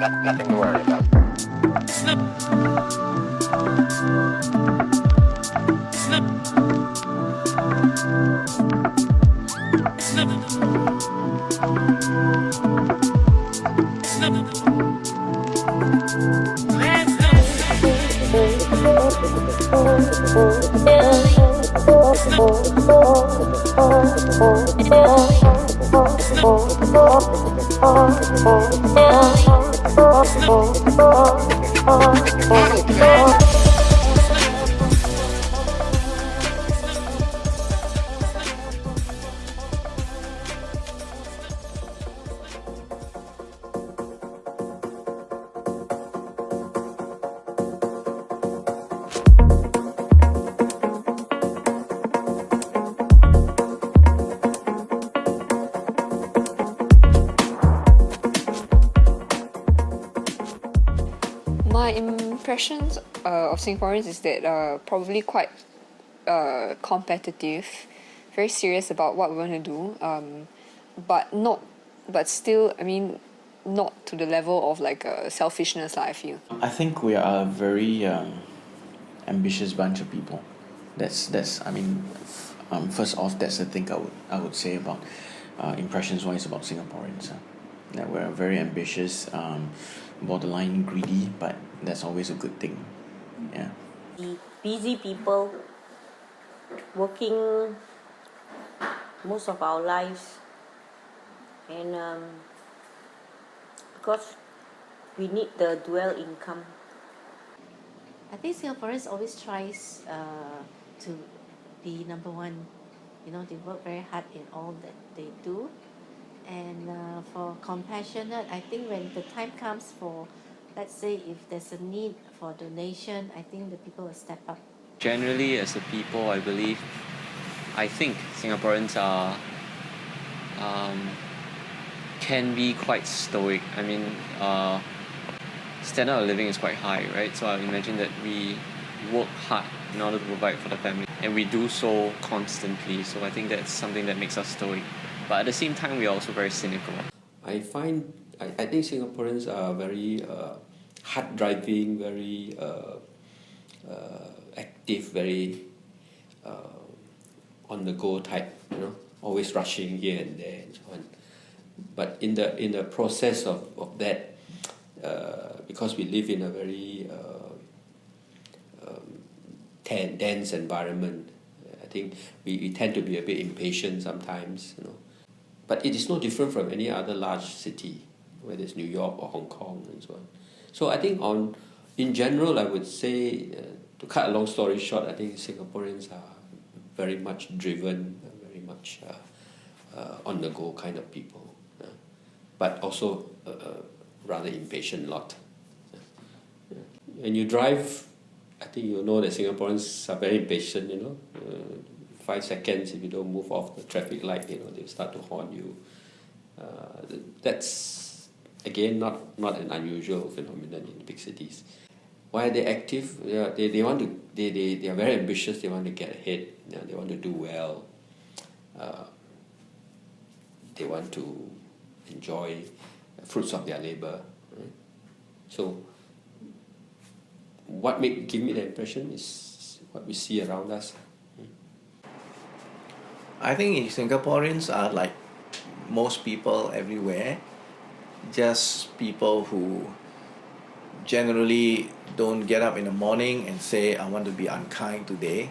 Nothing to worry about. My impressions of Singaporeans is that probably quite competitive, very serious about what we want to do, but still, I mean, not to the level of like selfishness, I feel. I think we are a very ambitious bunch of people. That's I mean, first off, that's the thing I would say about impressions wise about Singaporeans. That we're very ambitious, borderline greedy, but that's always a good thing. Yeah. The busy people working most of our lives, and because we need the dual income. I think Singaporeans always tries to be number one. You know, they work very hard in all that they do. And for compassionate, I think when the time comes for, let's say, if there's a need for donation, I think the people will step up. Generally, as a people, I think Singaporeans are can be quite stoic. I mean, standard of living is quite high, right? So I imagine that we work hard in order to provide for the family, and we do so constantly. So I think that's something that makes us stoic. But at the same time, we are also very cynical. I think Singaporeans are very hard driving, very active, very on the go type. You know, always rushing here and there and so on. But in the process of that, because we live in a very dense environment, I think we tend to be a bit impatient sometimes. You know. But it is no different from any other large city, whether it's New York or Hong Kong and so on. So I think in general, I would say, to cut a long story short, I think Singaporeans are very much driven, very much on the go kind of people, but also rather impatient lot. When you drive, I think you'll know that Singaporeans are very impatient, you know. 5 seconds, if you don't move off the traffic light, you know, they start to horn you. That's again not an unusual phenomenon in big cities. Why are they active? They are very ambitious. They want to get ahead. You know, they want to do well. They want to enjoy the fruits of their labor. Right? So, what give me the impression is what we see around us. I think Singaporeans are like most people everywhere, just people who generally don't get up in the morning and say, I want to be unkind today.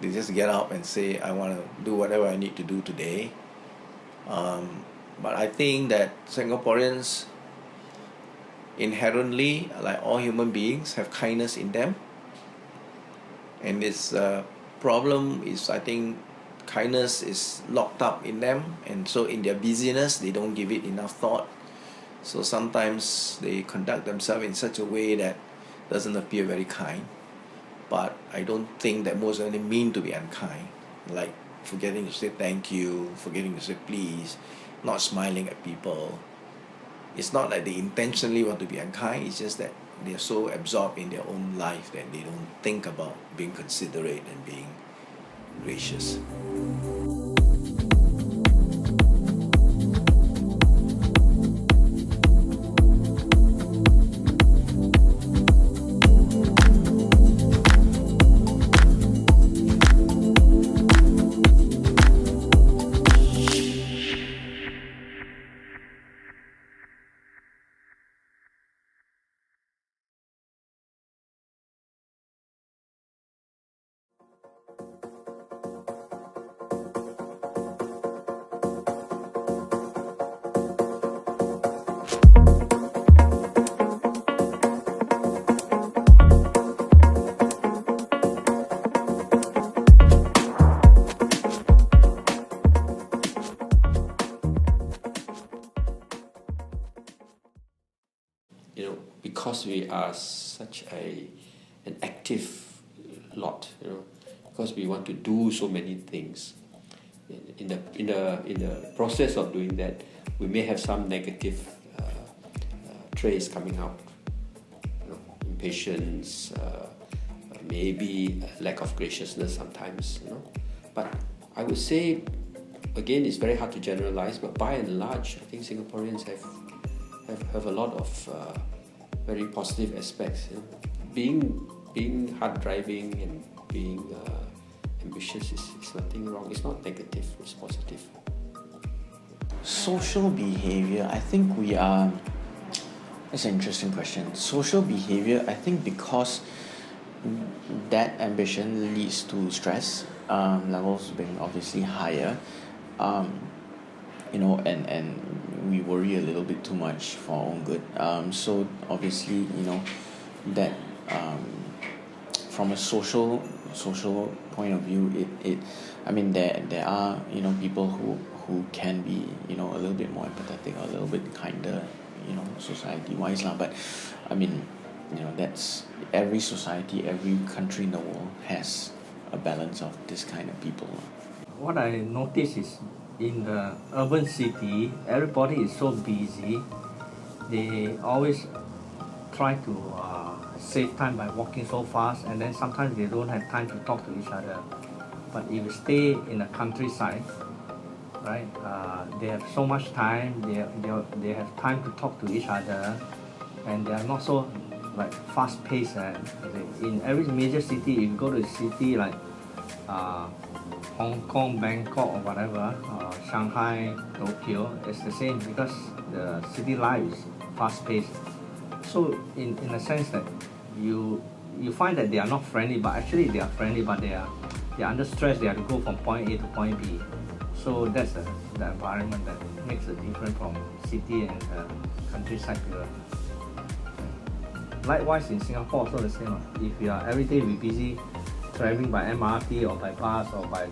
They just get up and say, I want to do whatever I need to do today. But I think that Singaporeans inherently, like all human beings, have kindness in them. And this problem is, I think, kindness is locked up in them, and so in their busyness they don't give it enough thought. So sometimes they conduct themselves in such a way that doesn't appear very kind. But I don't think that most of them mean to be unkind, like forgetting to say thank you, forgetting to say please, not smiling at people. It's not like they intentionally want to be unkind, it's just that they're so absorbed in their own life that they don't think about being considerate and being gracious. we are such an active lot, you know, because we want to do so many things. In the process of doing that, we may have some negative traits coming out, you know, impatience, maybe a lack of graciousness sometimes, you know. But I would say, again, it's very hard to generalize, but by and large, I think Singaporeans have a lot of very positive aspects. You know. Being hard driving and being ambitious is nothing wrong. It's not negative, it's positive. Social behavior, I think we are. That's an interesting question. Social behavior, I think because that ambition leads to stress levels being obviously higher, you know, and we worry a little bit too much for our own good. So obviously, you know, that from a social point of view, it I mean there are, you know, people who can be, you know, a little bit more empathetic or a little bit kinder, you know, society wise lah. But I mean, you know, that's every society, every country in the world has a balance of this kind of people. What I notice is in the urban city, everybody is so busy. They always try to save time by walking so fast, and then sometimes they don't have time to talk to each other. But if you stay in the countryside, right, they have so much time. They have time to talk to each other, and they are not so like fast paced. In every major city, if you go to a city like Hong Kong, Bangkok, or whatever, Shanghai, Tokyo, it's the same because the city life is fast paced. So in a sense that you find that they are not friendly, but actually they are friendly, but they are under stress. They have to go from point A to point B. So that's the environment that makes it different from city and countryside people. Likewise in Singapore also the same. If you are every day be busy traveling by MRT or by bus or by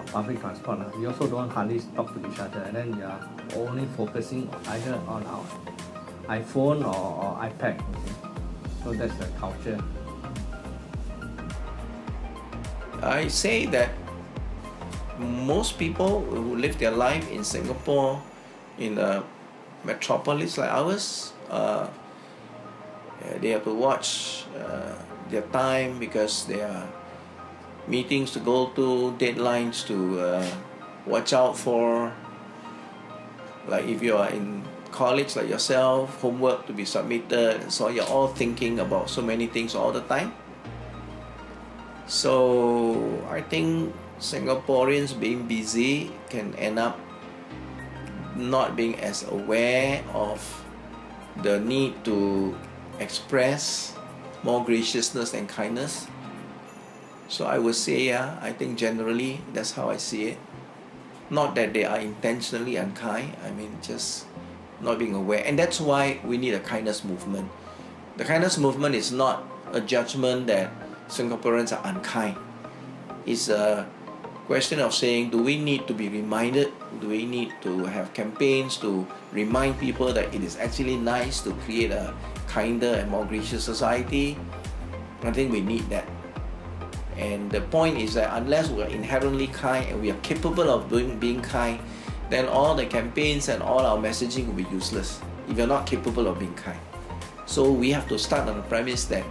public transport, you also don't hardly talk to each other, and then you are only focusing either on our iPhone or iPad. Okay? So that's the culture. I say that most people who live their life in Singapore, in a metropolis like ours, they have to watch their time because there are meetings to go to, deadlines to watch out for. Like if you are in college like yourself, homework to be submitted, so you're all thinking about so many things all the time. So I think Singaporeans being busy can end up not being as aware of the need to express more graciousness and kindness. So I would say, yeah, I think generally that's how I see it. Not that they are intentionally unkind, I mean just not being aware. And that's why we need a kindness movement. The kindness movement is not a judgment that Singaporeans are unkind. It's a question of saying, do we need to be reminded? Do we need to have campaigns to remind people that it is actually nice to create a kinder and more gracious society? I think we need that. And the point is that unless we are inherently kind and we are capable of being kind, then all the campaigns and all our messaging will be useless if you're not capable of being kind. So we have to start on the premise that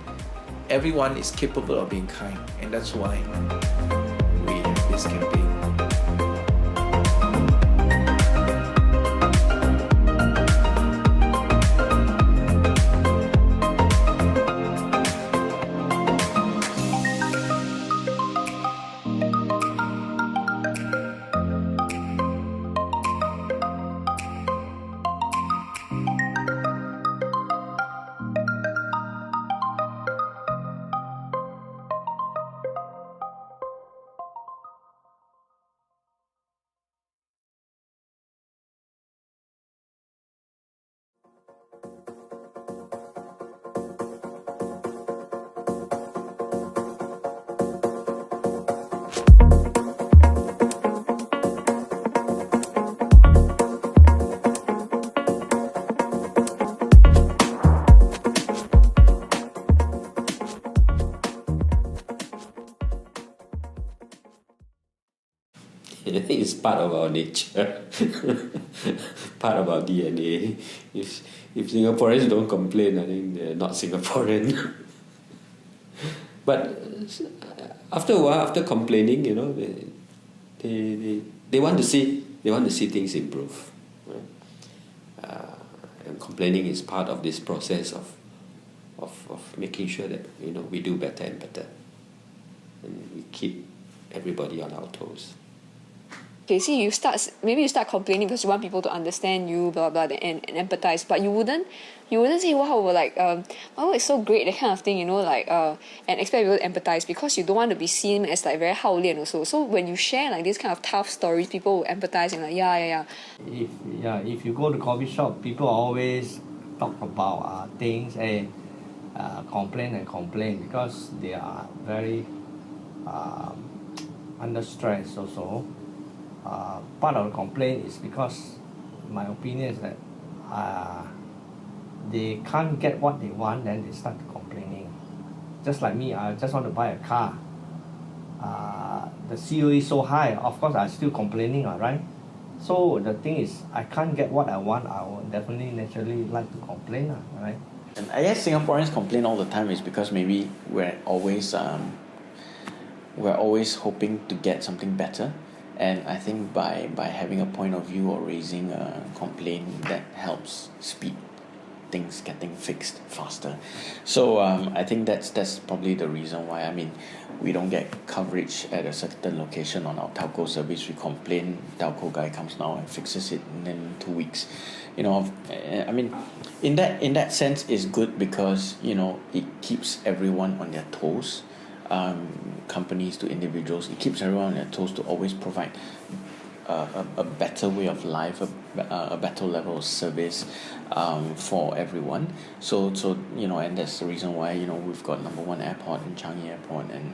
everyone is capable of being kind, and that's why we have this campaign. It's part of our nature, part of our DNA. If Singaporeans don't complain, I think they're not Singaporean. But after a while, after complaining, they want to see things improve. Right? And complaining is part of this process of making sure that we do better and better, and we keep everybody on our toes. Okay, see, maybe you start complaining because you want people to understand you, blah blah, and empathize. But you wouldn't say, wow, like oh, it's so great, that kind of thing, and expect people to empathize, because you don't want to be seen as like very 好恋 also. So when you share like this kind of tough stories, people will empathize and like yeah. If you go to coffee shop, people always talk about things and complain because they are very under stress also. Part of the complaint is because my opinion is that they can't get what they want, then they start complaining. Just like me, I just want to buy a car. The COE is so high, of course I'm still complaining, right? So the thing is, I can't get what I want, I will definitely naturally like to complain, right? And I guess Singaporeans complain all the time is because maybe we're always hoping to get something better. And I think by having a point of view or raising a complaint, that helps speed things getting fixed faster. So I think that's probably the reason why. I mean, we don't get coverage at a certain location on our telco service. We complain, telco guy comes now and fixes it in 2 weeks. I mean, in that sense, it's good because it keeps everyone on their toes. Companies to individuals, it keeps everyone on their toes to always provide a better way of life, a better level of service for everyone. So and that's the reason why we've got #1 airport in Changi Airport and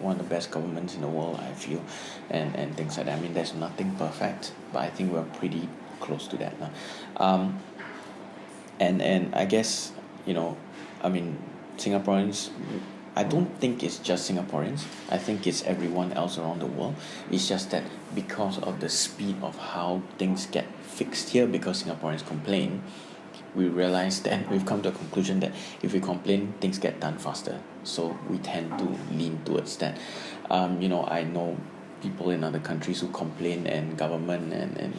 one of the best governments in the world, I feel, and things like that. I mean, there's nothing perfect, but I think we're pretty close to that now. And I guess I mean, Singaporeans, I don't think it's just Singaporeans. I think it's everyone else around the world. It's just that because of the speed of how things get fixed here, because Singaporeans complain, we realize that we've come to a conclusion that if we complain, things get done faster. So we tend to lean towards that. I know people in other countries who complain, and government and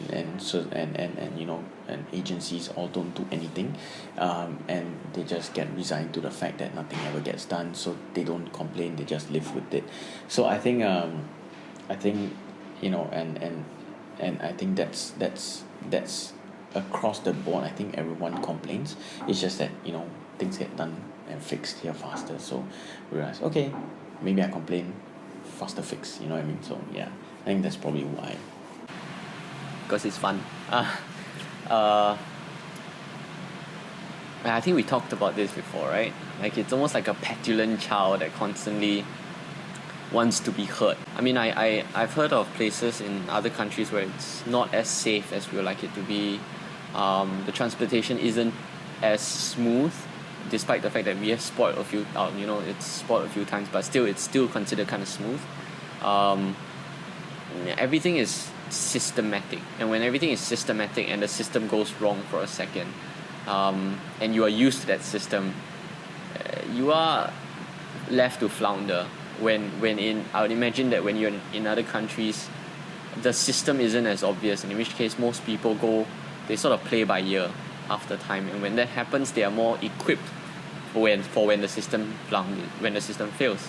agencies all don't do anything, and they just get resigned to the fact that nothing ever gets done. So they don't complain; they just live with it. So I think and I think that's across the board. I think everyone complains. It's just that things get done and fixed here faster. So we realize, okay, maybe I complain, faster fix, you know what I mean? So yeah, I think that's probably why. Because it's fun. I think we talked about this before, right? Like, it's almost like a petulant child that constantly wants to be heard. I mean, I've heard of places in other countries where it's not as safe as we would like it to be. The transportation isn't as smooth, despite the fact that we have spoiled a few, it's spoiled a few times, but still, it's still considered kind of smooth. Everything is systematic, and when everything is systematic and the system goes wrong for a second, and you are used to that system, you are left to flounder. I would imagine that when you're in other countries, the system isn't as obvious, and in which case most people they sort of play by ear after time, and when that happens, they are more equipped for when the system fails,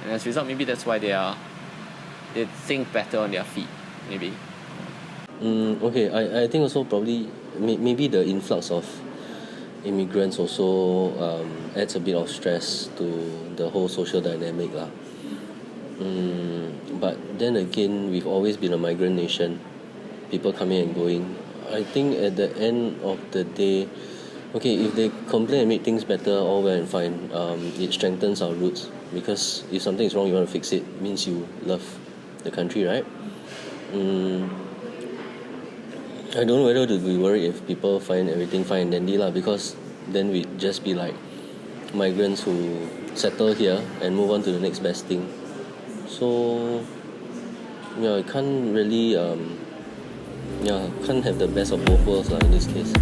and as a result, maybe that's why they think better on their feet, maybe. Okay, I think also probably maybe the influx of immigrants also adds a bit of stress to the whole social dynamic lah. But then again, we've always been a migrant nation, people coming and going. I think at the end of the day, okay, if they complain and make things better, all well and fine. It strengthens our roots, because if something is wrong, you want to fix it, means you love the country, right? I don't know whether to be worried if people find everything fine and dandy lah, because then we'd just be like migrants who settle here and move on to the next best thing. So yeah, I can't really can't have the best of both worlds in this case.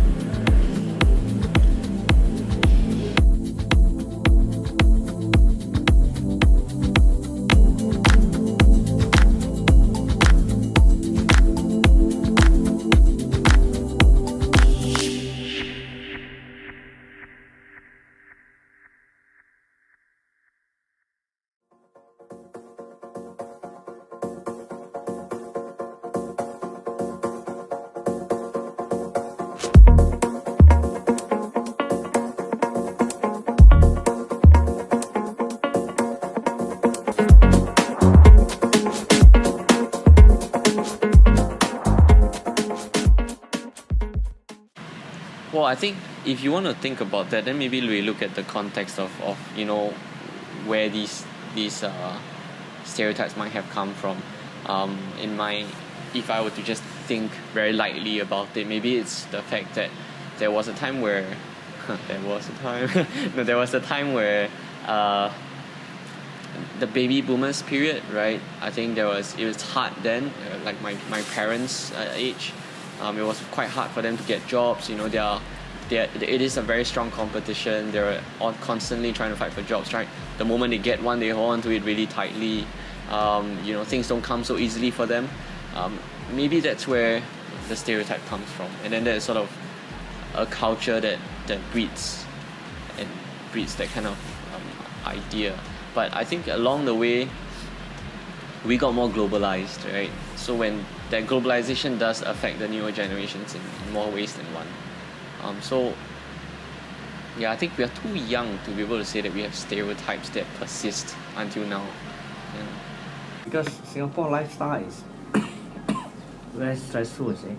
Well, I think if you want to think about that, then maybe we look at the context of you know, where these stereotypes might have come from. If I were to just think very lightly about it, maybe it's the fact that there was a time where there was a time where the baby boomers period, right? I think it was hard then, like my parents' age. It was quite hard for them to get jobs. You know, it is a very strong competition. They're all constantly trying to fight for jobs, right? The moment they get one, they hold on to it really tightly. You know, things don't come so easily for them. Maybe that's where the stereotype comes from. And then there's sort of a culture that breeds that kind of idea. But I think along the way, we got more globalized, right? So when that globalization does affect the newer generations in more ways than one. So yeah, I think we are too young to be able to say that we have stereotypes that persist until now. Yeah. Because Singapore lifestyle is very stressful, you see.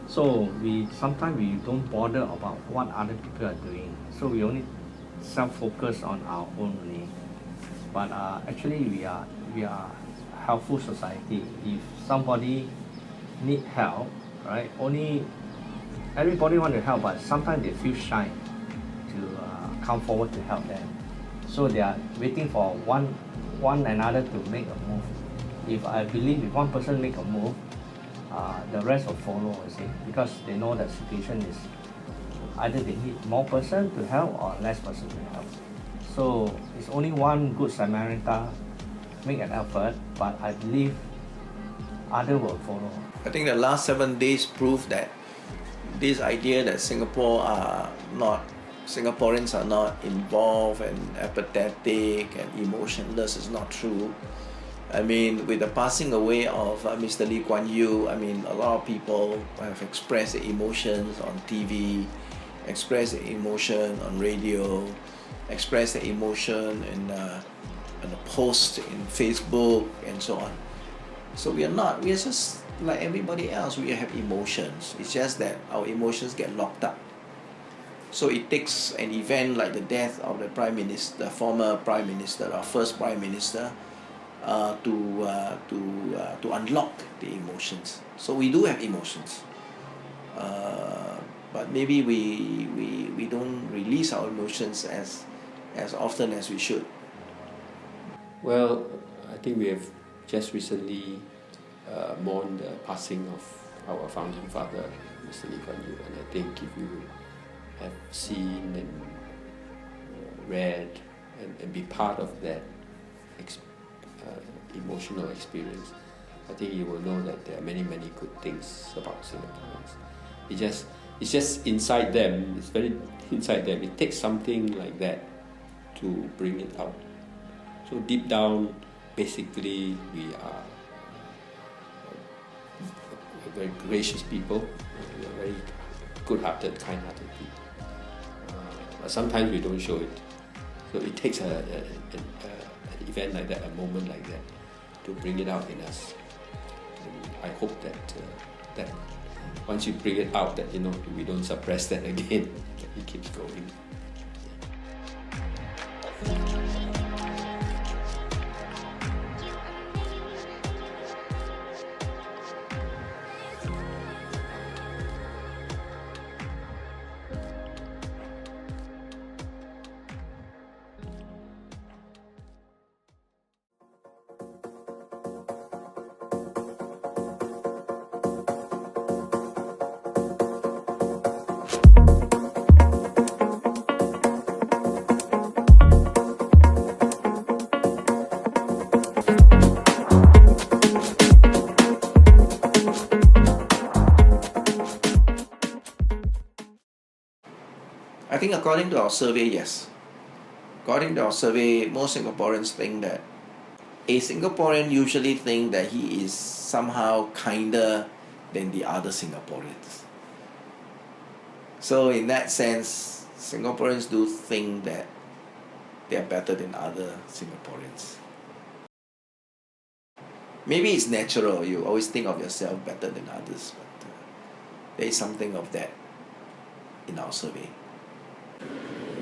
So sometimes we don't bother about what other people are doing. So we only self-focus on our own only. But actually we are helpful society. If somebody need help, right? Everybody want to help, but sometimes they feel shy to come forward to help them. So they are waiting for one another to make a move. If I believe if one person make a move, the rest will follow, you see, because they know that situation is either they need more person to help or less person to help. So it's only one good Samaritan make an effort, but I believe other will follow. I think the last 7 days prove that this idea that Singaporeans are not involved and apathetic and emotionless is not true. I mean, with the passing away of Mr. Lee Kuan Yew, I mean, a lot of people have expressed their emotions on TV, expressed their emotion on radio, expressed their emotion in a post in Facebook and so on. So we are just like everybody else. We have emotions. It's just that our emotions get locked up. So it takes an event like the death of the Prime Minister, the former Prime Minister, our first Prime Minister, to unlock the emotions. So we do have emotions, but maybe we don't release our emotions as often as we should. Well, I think we have just recently mourned the passing of our founding father, Mr. Lee Kuan Yew, and I think if you have seen and read and be part of that emotional experience, I think you will know that there are many good things about Singaporeans. It's just inside them. It's very inside them. It takes something like that to bring it out. So deep down, basically, we are very gracious people. We are very good-hearted, kind-hearted people. But sometimes we don't show it. So it takes an event like that, a moment like that, to bring it out in us. And I hope that once you bring it out, that we don't suppress that again. It keeps going. think according to our survey, yes. According to our survey, most Singaporeans think that a Singaporean usually think that he is somehow kinder than the other Singaporeans. So in that sense, Singaporeans do think that they are better than other Singaporeans. Maybe it's natural, you always think of yourself better than others, but there is something of that in our survey.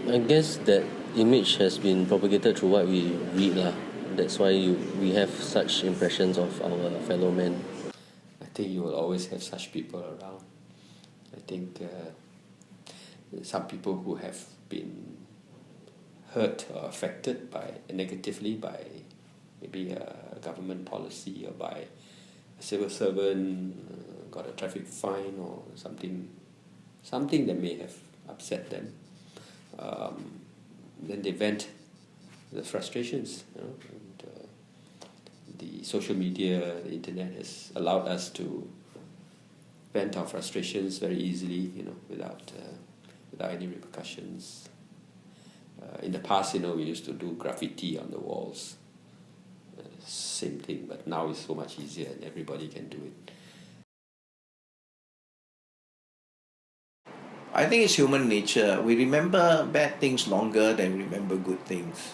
I guess that image has been propagated through what we read lah. That's why we have such impressions of our fellow men. I think you will always have such people around. I think some people who have been hurt or affected negatively by maybe a government policy or by a civil servant, got a traffic fine or something that may have upset them. Then they vent the frustrations, and the social media, the internet has allowed us to vent our frustrations very easily, without any repercussions. In the past, we used to do graffiti on the walls. Same thing, but now it's so much easier and everybody can do it. I think it's human nature. We remember bad things longer than we remember good things.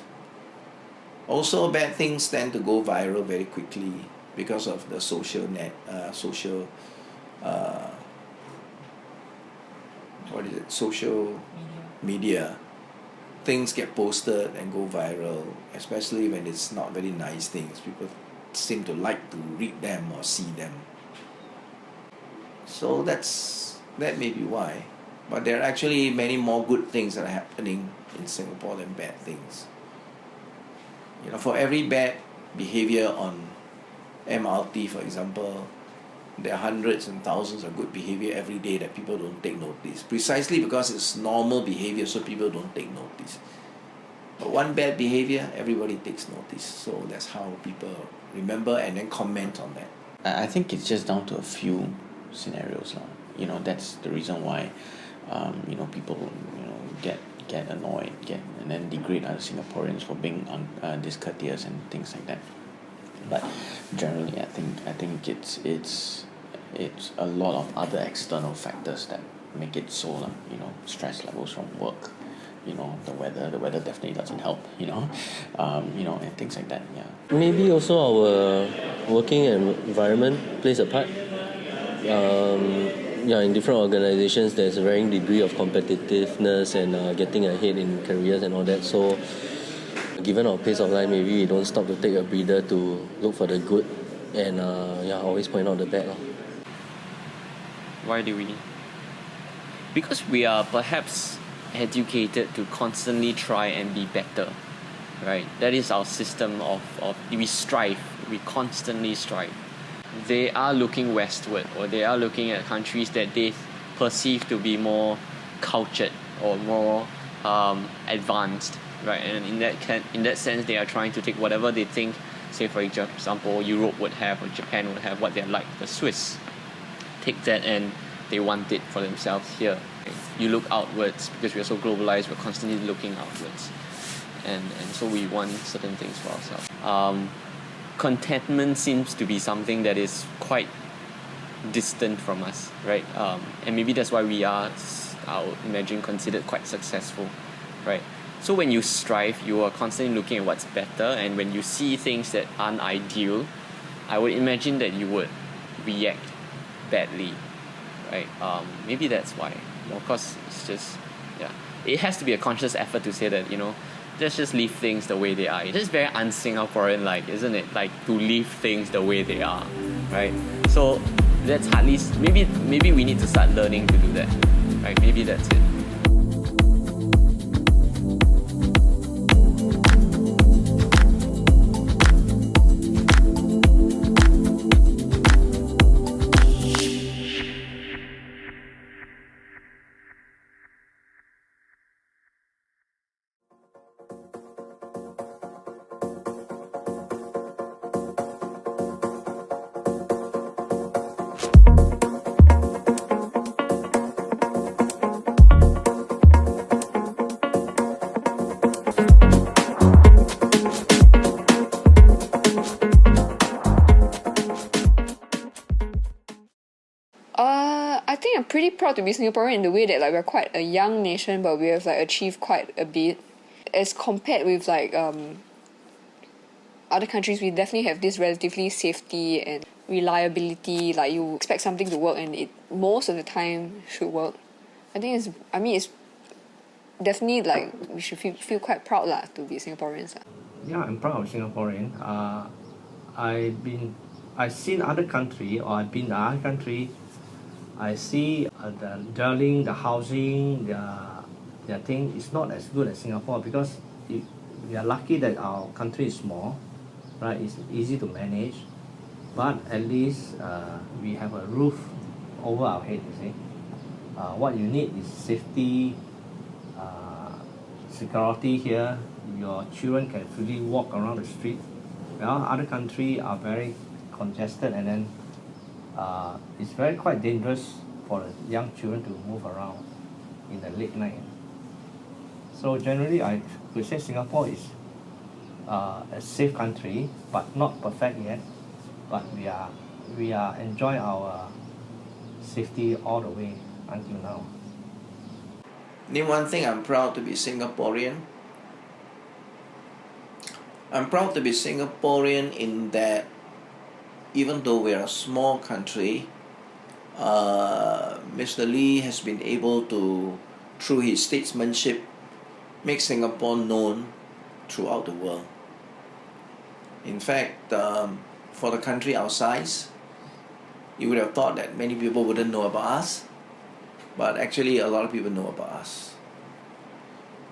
Also, bad things tend to go viral very quickly because of the social media. Things get posted and go viral, especially when it's not very nice things. People seem to like to read them or see them. So that may be why. But there are actually many more good things that are happening in Singapore than bad things. For every bad behavior on MRT, for example, there are hundreds and thousands of good behavior every day that people don't take notice. Precisely because it's normal behavior, so people don't take notice. But one bad behavior, everybody takes notice. So that's how people remember and then comment on that. I think it's just down to a few scenarios. That's the reason why people get annoyed, and then degrade other Singaporeans for being discourteous and things like that. But generally, I think it's a lot of other external factors that make it so. Stress levels from work, the weather definitely doesn't help. And things like that. Yeah. Maybe also our working environment plays a part. In different organizations, there's a varying degree of competitiveness and getting ahead in careers and all that. So, given our pace of life, maybe we don't stop to take a breather to look for the good and always point out the bad. Why do we? Because we are perhaps educated to constantly try and be better, right? That is our system of we strive, we constantly strive. They are looking westward, or they are looking at countries that they perceive to be more cultured or more advanced, right? And in that sense, they are trying to take whatever they think, say for example, Europe would have or Japan would have, what they're like, the Swiss. Take that and they want it for themselves here. You look outwards because we are so globalized. We're constantly looking outwards, and so we want certain things for ourselves. Contentment seems to be something that is quite distant from us, right? And maybe that's why we are, I would imagine, considered quite successful, right? So when you strive, you are constantly looking at what's better, and when you see things that aren't ideal, I would imagine that you would react badly, right? Maybe that's why. Of course, it's just, it has to be a conscious effort to say that, let's just leave things the way they are. It is very un-Singaporean-like, isn't it? Like, to leave things the way they are, right? So that's hardly, maybe we need to start learning to do that, right? Maybe that's it. think I'm pretty proud to be Singaporean in the way that like we're quite a young nation, but we have like achieved quite a bit as compared with like other countries. We definitely have this relatively safety and reliability. Like you expect something to work and it most of the time should work. It's definitely like we should feel quite proud lah to be Singaporeans. Yeah, I'm proud of Singaporean. I've seen other country, or I've been to other country. I see the dwelling, the housing, their thing is not as good as Singapore, because we are lucky that our country is small, right? It's easy to manage, but at least we have a roof over our head. You see, what you need is safety, security here. Your children can freely walk around the street. Well, other countries are very congested, and then it's quite dangerous for the young children to move around in the late night. So generally, I would say Singapore is a safe country, but not perfect yet. But we are enjoying our safety all the way until now. Name one thing I'm proud to be Singaporean. I'm proud to be Singaporean in that even though we're a small country, Mr. Lee has been able to, through his statesmanship, make Singapore known throughout the world. In fact, for the country our size, you would have thought that many people wouldn't know about us, but actually a lot of people know about us.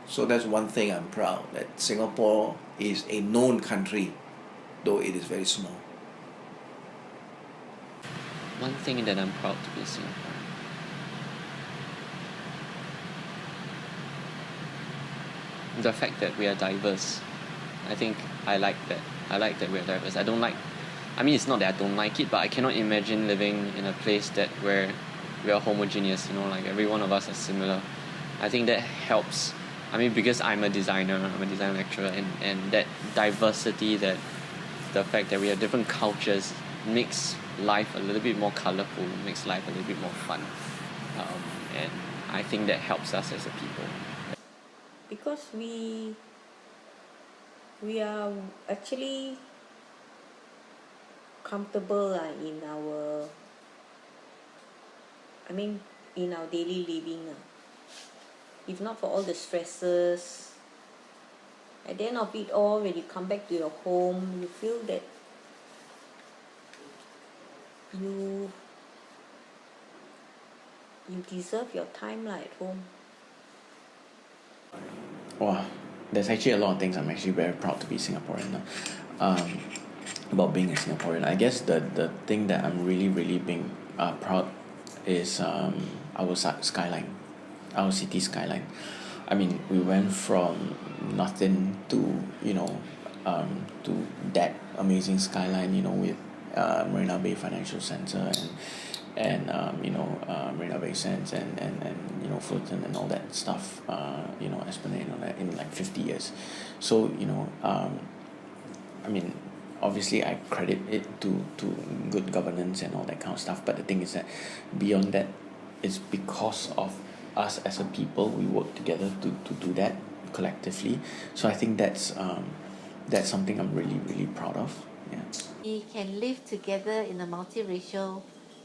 So that's one thing I'm proud, that Singapore is a known country, though it is very small. One thing that I'm proud to be Singaporean. The fact that we are diverse. I think I like that. I like that we are diverse. It's not that I don't like it, but I cannot imagine living in a place where we are homogeneous, like every one of us is similar. I think that helps. Because I'm a design lecturer, and that diversity, that the fact that we have different cultures makes life a little bit more colorful, makes life a little bit more fun. And I think that helps us as a people. Because we are actually comfortable in our daily living. If not for all the stresses, at the end of it all, when you come back to your home, you feel that you deserve your time at home. Wow, there's actually a lot of things I'm actually very proud to be Singaporean about being a Singaporean. I guess the thing that I'm really being proud is our skyline, our city skyline. We went from nothing to to that amazing skyline, with Marina Bay Financial Centre and Marina Bay Sands and Fulton and all that stuff, Esplanade and all that in like 50 years. So obviously I credit it to good governance and all that kind of stuff, but the thing is that beyond that, it's because of us as a people. We work together to do that collectively. So I think that's something I'm really proud of. Yeah. We can live together in a multiracial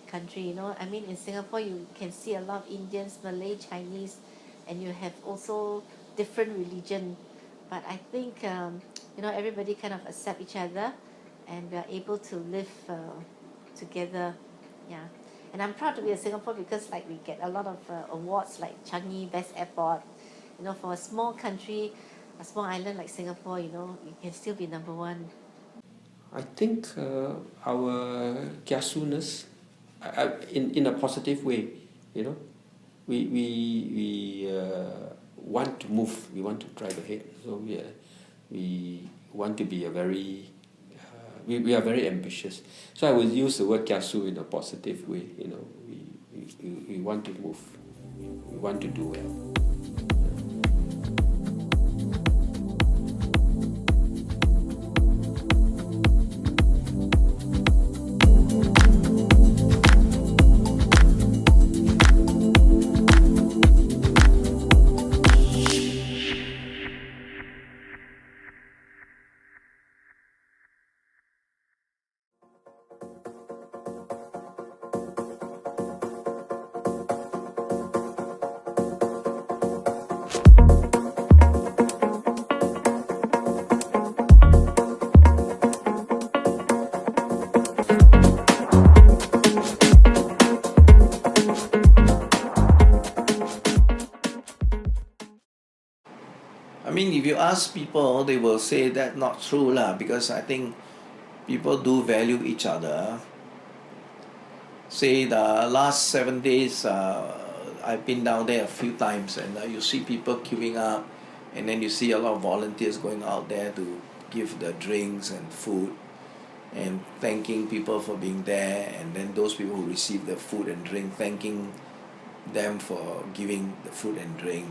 country. In Singapore you can see a lot of Indians, Malay, Chinese, and you have also different religion. But I think everybody kind of accept each other, and we are able to live together. Yeah. And I'm proud to be a Singapore because we get a lot of awards like Changi Best Airport. For a small country, a small island like Singapore, you can still be number one. I think our kiasuness, in a positive way, we want to move, we want to drive ahead. So we want to be we are very ambitious. So I would use the word kiasu in a positive way. We want to move, we want to do well. mean, if you ask people, they will say that not true lah, because I think people do value each other. Say the last 7 days, I've been down there a few times, and you see people queuing up, and then you see a lot of volunteers going out there to give the drinks and food, and thanking people for being there, and then those people who receive the food and drink, thanking them for giving the food and drink.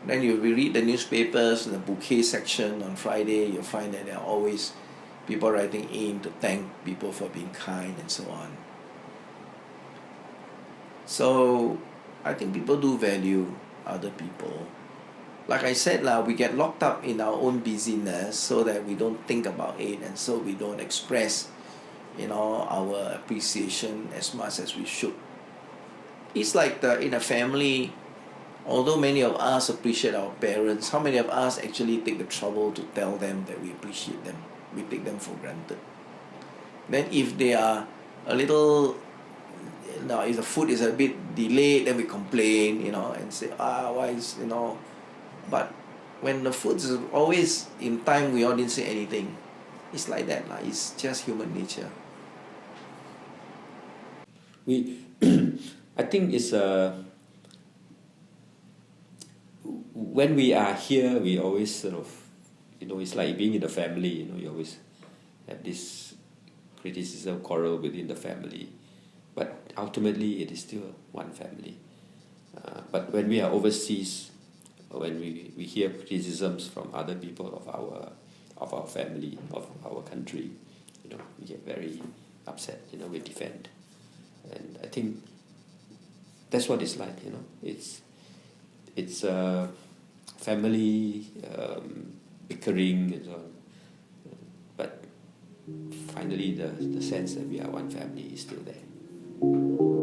Then you read the newspapers, the bouquet section on Friday, you'll find that there are always people writing in to thank people for being kind and so on. So I think people do value other people. Like I said, we get locked up in our own busyness so that we don't think about it, and so we don't express, our appreciation as much as we should. It's like in a family, although many of us appreciate our parents, how many of us actually take the trouble to tell them that we appreciate them? We take them for granted. Then if they are a little, if the food is a bit delayed, then we complain, and say, why is, but when the food is always in time, we all didn't say anything. It's like that. It's just human nature. I think it's when we are here, we always sort of, it's like being in the family, you always have this criticism, quarrel within the family. But ultimately, it is still one family. But when we are overseas, when we hear criticisms from other people of our family, of our country, we get very upset, we defend. And I think that's what it's like, it's family bickering and so on. But finally, the sense that we are one family is still there.